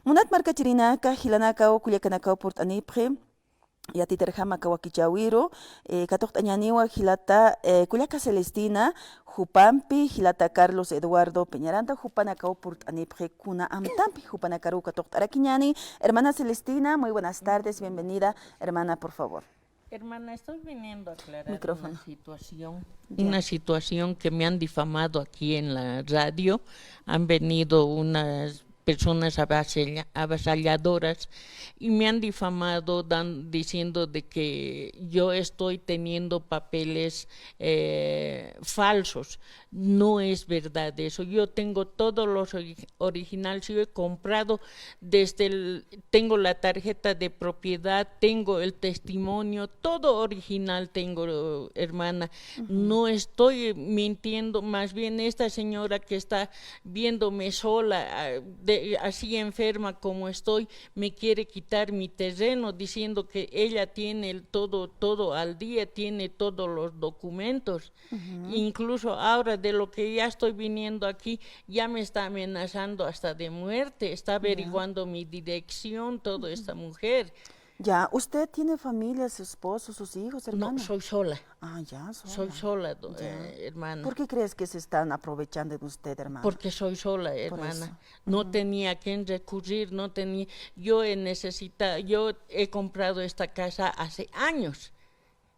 Munat marca chirinaka, hilanaka o kuyakanaka portanipre, yatiterjama kawakichawiro, katoqtañaniwa hilata kuyaka Celestina, Jupampi, hilata Carlos Eduardo Peñaranda, Jupanaka portanipre kuna amtampi, Jupanakaru katoqtarakiñani. Hermana Celestina, muy buenas tardes, bienvenida, hermana, por favor. Hermana, estoy viniendo a aclarar Micrófono. una situación que me han difamado aquí en la radio. Han venido unas personas avasalladoras y me han difamado diciendo de que yo estoy teniendo papeles falsos. No es verdad eso. Yo tengo todos los originales. Yo he comprado tengo la tarjeta de propiedad, tengo el testimonio, todo original tengo, hermana. No estoy mintiendo, más bien esta señora que está viéndome sola, así enferma como estoy, me quiere quitar mi terreno diciendo que ella tiene todo al día, tiene todos los documentos. Incluso ahora de lo que ya estoy viniendo aquí, ya me está amenazando hasta de muerte, está averiguando mi dirección, toda esta mujer. Ya, ¿usted tiene familia, su esposo, sus hijos, hermana? No, soy sola. Ah, ya, sola. Soy sola, hermana. ¿Por qué crees que se están aprovechando de usted, hermana? Porque soy sola, hermana. No tenía a quién recurrir, no tenía. Yo he comprado esta casa hace años.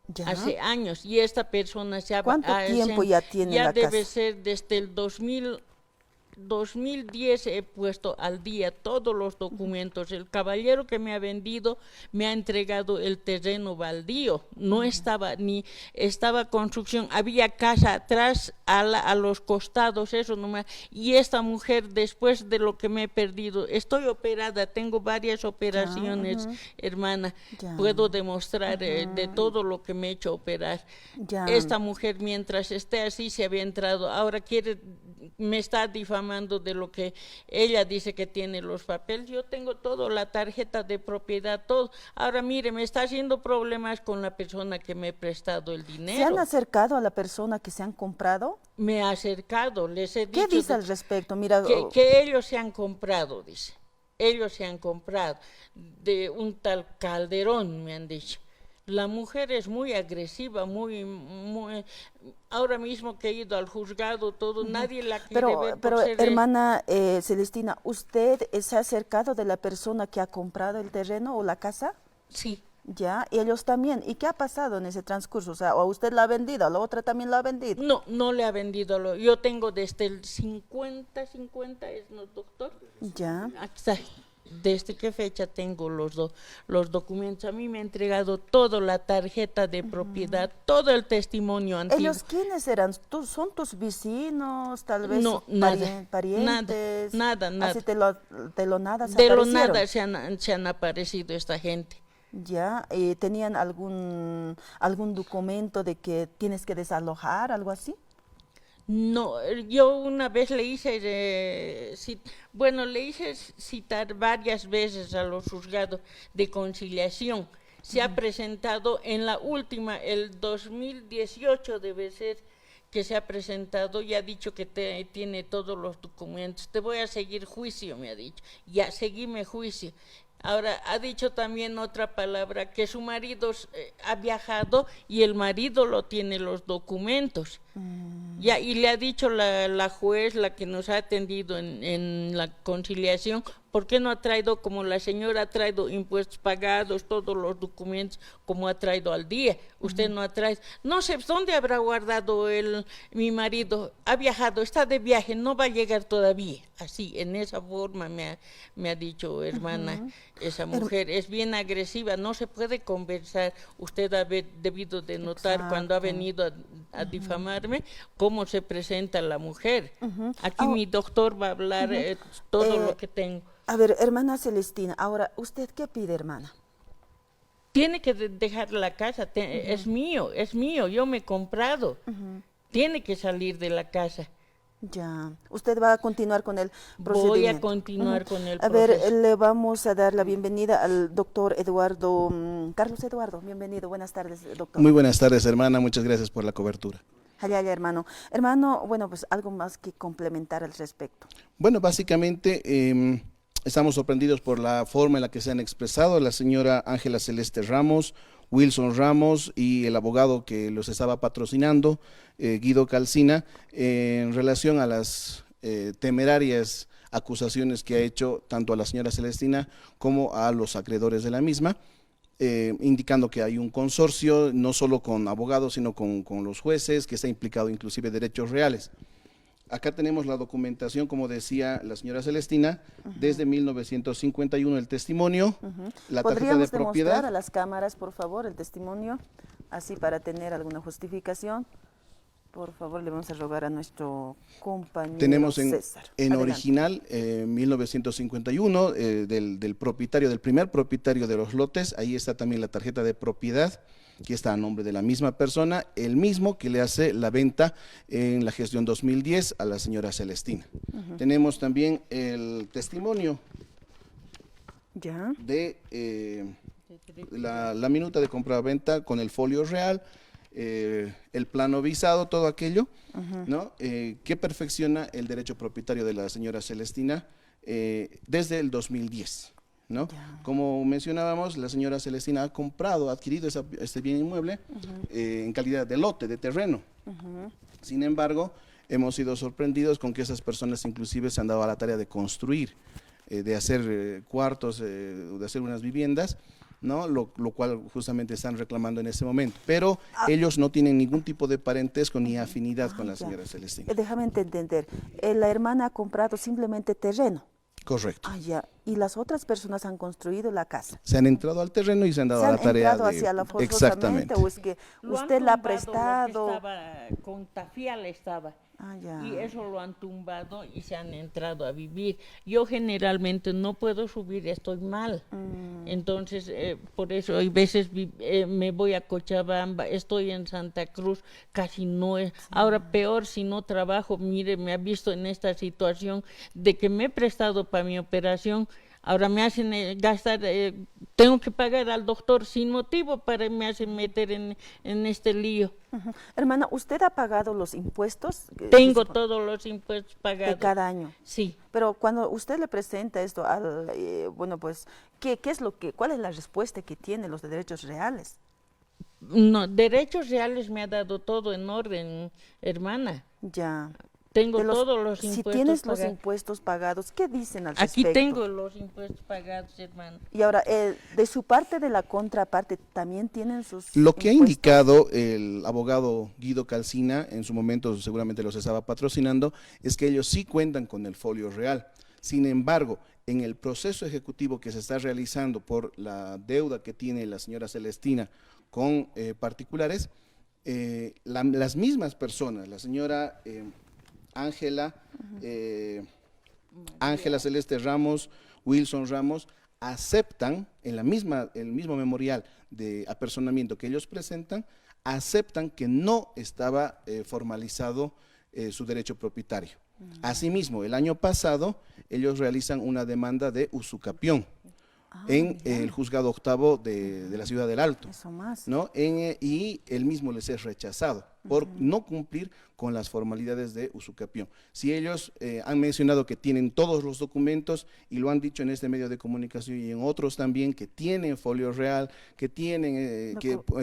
¿Ya? Hace años. Y esta persona ¿Cuánto tiempo ya tiene la casa? Ya debe ser desde el 2010 he puesto al día todos los documentos. El caballero que me ha vendido me ha entregado el terreno baldío. No estaba estaba construcción, había casa atrás, a los costados, eso nomás. Y esta mujer, después de lo que me he perdido, estoy operada, tengo varias operaciones, hermana. Puedo demostrar de todo lo que me he hecho operar. Esta mujer, mientras esté así, se había entrado. Ahora me está difamando de lo que ella dice que tiene los papeles. Yo tengo todo, la tarjeta de propiedad, todo. Ahora mire, me está haciendo problemas con la persona que me ha prestado el dinero. ¿Se han acercado a la persona que se han comprado? Me ha acercado, les he dicho. ¿Qué dice al respecto? Mira, que ellos se han comprado, dice. Ellos se han comprado de un tal Calderón, me han dicho. La mujer es muy agresiva, muy ahora mismo que he ido al juzgado, todo, nadie la quiere ver. Pero hermana Celestina, ¿usted se ha acercado de la persona que ha comprado el terreno o la casa? Sí. Ya, y ellos también. ¿Y qué ha pasado en ese transcurso? O sea, ¿o usted la ha vendido, a la otra también la ha vendido? No, no le ha vendido. Yo tengo desde el 50, ¿es no, doctor? Ya. Aquí está. ¿Desde qué fecha tengo los documentos? A mí me ha entregado toda la tarjeta de propiedad, todo el testimonio antiguo. ¿Ellos quiénes eran? ¿Son tus vecinos, tal vez? No, parientes. Nada. Así de lo nada se De lo aparecieron. nada se han aparecido esta gente. Ya, ¿tenían algún documento de que tienes que desalojar, algo así? No, yo una vez le hice citar varias veces a los juzgados de conciliación. Se ha presentado en la última, el 2018 debe ser, que se ha presentado y ha dicho que tiene todos los documentos. Te voy a seguir juicio, me ha dicho. Ya, seguime juicio. Ahora, ha dicho también otra palabra, que su marido ha viajado y el marido lo tiene los documentos. Ya, y le ha dicho la juez, la que nos ha atendido en la conciliación, ¿por qué no ha traído, como la señora ha traído impuestos pagados, todos los documentos, como ha traído al día? Usted no ha traído. No sé, ¿dónde habrá guardado mi marido? Ha viajado, está de viaje, no va a llegar todavía. Así, en esa forma me ha dicho, hermana, esa mujer es bien agresiva, no se puede conversar. Usted ha debido de notar cuando ha venido a difamarme, cómo se presenta la mujer. Aquí mi doctor va a hablar todo lo que tengo. A ver, hermana Celestina, ahora, ¿usted qué pide, hermana? Tiene que dejar la casa, es mío, yo me he comprado. Tiene que salir de la casa. Ya, usted va a continuar con el procedimiento. Voy a continuar con el proceso. A ver, le vamos a dar la bienvenida al doctor Eduardo, Carlos Eduardo, bienvenido, buenas tardes, doctor. Muy buenas tardes, hermana, muchas gracias por la cobertura. Allá, hermano. Hermano, bueno, pues algo más que complementar al respecto. Bueno, básicamente estamos sorprendidos por la forma en la que se han expresado la señora Ángela Celeste Ramos, Wilson Ramos y el abogado que los estaba patrocinando, Guido Calcina, en relación a las temerarias acusaciones que ha hecho tanto a la señora Celestina como a los acreedores de la misma, indicando que hay un consorcio no solo con abogados sino con los jueces, que está implicado inclusive derechos reales. Acá tenemos la documentación, como decía la señora Celestina, desde 1951 el testimonio, la tarjeta de propiedad. ¿Podríamos demostrar a las cámaras, por favor, el testimonio, así para tener alguna justificación? Por favor, le vamos a rogar a nuestro compañero Tenemos César. en Adelante. original 1951 del propietario, del primer propietario de los lotes. Ahí está también la tarjeta de propiedad, que está a nombre de la misma persona, el mismo que le hace la venta en la gestión 2010 a la señora Celestina. Tenemos también el testimonio Ya. de la minuta de compra-venta con el folio real, el plano visado, todo aquello, ¿no? Que perfecciona el derecho propietario de la señora Celestina desde el 2010, ¿no? Como mencionábamos, la señora Celestina ha comprado, ha adquirido este bien inmueble en calidad de lote, de terreno. Sin embargo, hemos sido sorprendidos con que esas personas inclusive se han dado a la tarea de construir, de hacer cuartos, de hacer unas viviendas, ¿no? Lo cual justamente están reclamando en este momento, pero ellos no tienen ningún tipo de parentesco ni afinidad con la señora Celestina. Déjame entender, la hermana ha comprado simplemente terreno. Correcto. Ya. Y las otras personas han construido la casa. Se han entrado al terreno y se han dado ¿Se a han la tarea entrado de… hacia la forzosamente Exactamente. o es que Lo han usted la ha tumbado, prestado? lo que estaba con tafial estaba. Ya. Y eso lo han tumbado y se han entrado a vivir. Yo generalmente no puedo subir, estoy mal. Entonces, por eso hay veces me voy a Cochabamba, estoy en Santa Cruz, casi no es. Ahora peor si no trabajo, mire, me ha visto en esta situación de que me he prestado para mi operación. Ahora me hacen gastar, tengo que pagar al doctor sin motivo para me hacen meter en este lío. Hermana, ¿usted ha pagado los impuestos? Tengo todos los impuestos pagados. De cada año. Sí. Pero cuando usted le presenta esto al, bueno, pues, ¿cuál es la respuesta que tiene los de derechos reales? No, derechos reales me ha dado todo en orden, hermana. Ya. Tengo todos los impuestos Si tienes pagados. los impuestos pagados, ¿qué dicen al Aquí respecto? tengo los impuestos pagados, hermano. Y ahora, de su parte, de la contraparte, ¿también tienen sus Lo que ha impuestos? indicado el abogado Guido Calcina, en su momento seguramente los estaba patrocinando, es que ellos sí cuentan con el folio real. Sin embargo, en el proceso ejecutivo que se está realizando por la deuda que tiene la señora Celestina con particulares, las mismas personas, la señora Ángela Celeste Ramos, Wilson Ramos, aceptan en el mismo memorial de apersonamiento que ellos presentan, aceptan que no estaba formalizado su derecho propietario. Asimismo, el año pasado ellos realizan una demanda de usucapión en el juzgado octavo de la ciudad del Alto, Eso más. ¿no? Y él mismo les es rechazado por no cumplir con las formalidades de usucapión. Si ellos han mencionado que tienen todos los documentos y lo han dicho en este medio de comunicación y en otros también, que tienen folio real, que tienen,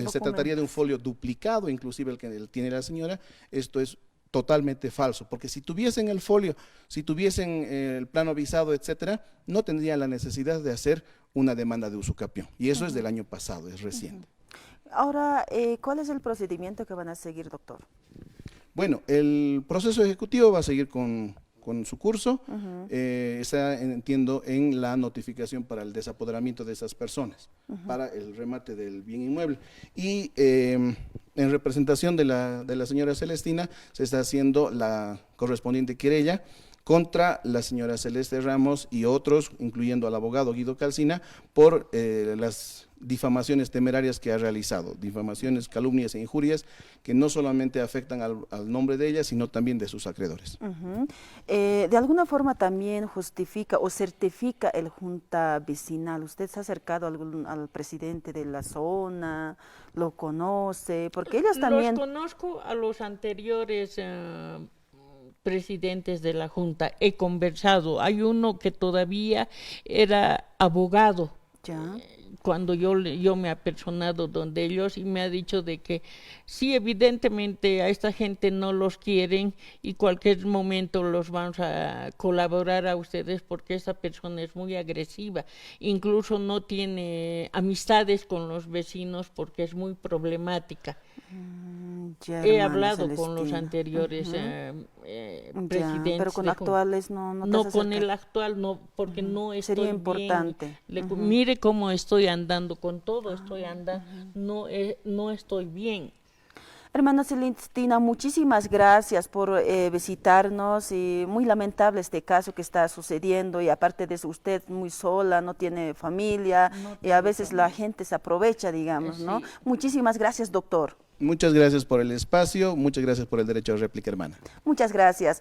se trataría de un folio duplicado, inclusive el que tiene la señora, esto es totalmente falso, porque si tuviesen el folio, si tuviesen el plano visado, etcétera, no tendrían la necesidad de hacer una demanda de usucapión, y eso es del año pasado, es reciente. Ahora, ¿cuál es el procedimiento que van a seguir, doctor? Bueno, el proceso ejecutivo va a seguir con su curso, está, entiendo, en la notificación para el desapoderamiento de esas personas, para el remate del bien inmueble. Y en representación de la señora Celestina se está haciendo la correspondiente querella contra la señora Celeste Ramos y otros, incluyendo al abogado Guido Calcina, por las difamaciones temerarias que ha realizado, difamaciones, calumnias e injurias que no solamente afectan al nombre de ella, sino también de sus acreedores. De alguna forma también justifica o certifica el junta vecinal. ¿Usted se ha acercado al presidente de la zona? ¿Lo conoce? Porque ellos también… Los conozco a los anteriores presidentes de la Junta, he conversado. Hay uno que todavía era abogado Ya. cuando yo me he apersonado donde ellos y me ha dicho de que sí, evidentemente a esta gente no los quieren y cualquier momento los vamos a colaborar a ustedes porque esa persona es muy agresiva, incluso no tiene amistades con los vecinos porque es muy problemática. Ya, He hermana hablado con los Celestina. anteriores Ya, presidentes pero con de actuales no te no has con el acercado. actual, no, porque no estoy Sería bien. importante. Mire cómo estoy andando, con todo estoy andando, no estoy bien. Hermana Celestina, muchísimas gracias por visitarnos y muy lamentable este caso que está sucediendo y aparte de eso usted muy sola, no tiene familia No y a tengo veces la gente se aprovecha, digamos, ¿no? Sí. Muchísimas gracias, doctor. Muchas gracias por el espacio, muchas gracias por el derecho a réplica, hermana. Muchas gracias.